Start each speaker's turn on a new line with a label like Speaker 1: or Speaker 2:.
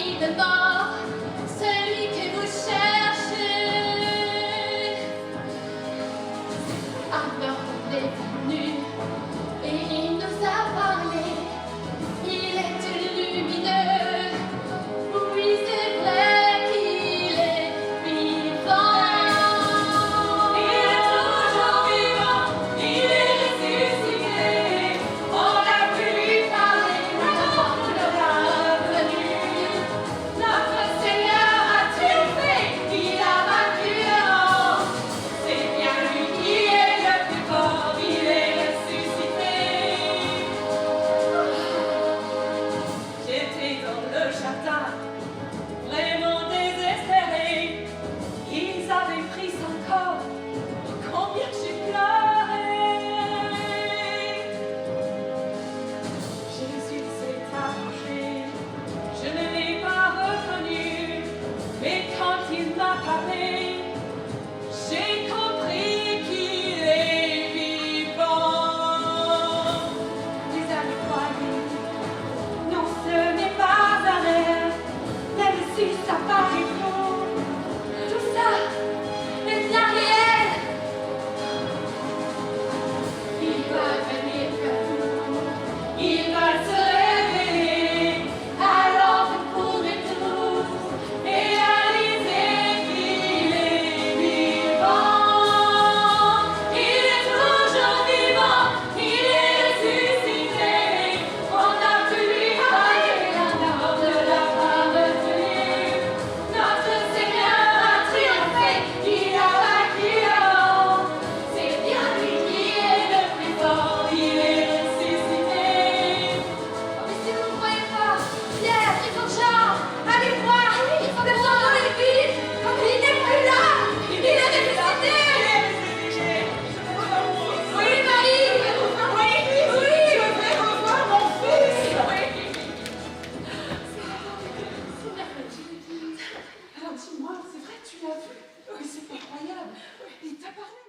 Speaker 1: vie de mort, celui que vous cherchez. Alors il est venu et il nous a parlé. Il est lumineux, oui c'est vrai qu'il est vivant. Il est toujours vivant, il est ressuscité. On a pu lui parler, maintenant nous l'aura revenu. Notre Seigneur a triomphé, il a vaincu le monde. C'est bien lui qui est le plus fort, il est ressuscité.
Speaker 2: J'étais dans le jardin, vraiment désespérée. Ils avaient pris son corps, combien j'ai pleuré. Jésus s'est approché, je ne l'ai pas reconnu, mais quand il m'a parlé, j'ai compris qu'il est vivant. Les amis croyaient, non, ce n'est pas un rêve, même si ça paraît faux, tout ça est bien réel.
Speaker 1: Il va venir vers vous,
Speaker 2: Il va se révéler, alors vous pourrez tous réaliser qu'il est vivant. Il est toujours vivant, il est ressuscité. On a pu lui parler, maintenant ne l'a pas retenu. Notre Seigneur a triomphé, il a vaincu le monde. C'est bien lui qui est le plus fort, il est ressuscité.
Speaker 1: mais si vous ne croyez pas, Pierre, il faut Jean, allez voir, il faut descendre dans les villes, comme il n'est plus là, il est ressuscité. Oui, Marie, oui,
Speaker 2: Je vais revoir mon fils. Alors dis-moi, c'est vrai, tu l'as vu? Oui, c'est incroyable. Il t'a parlé.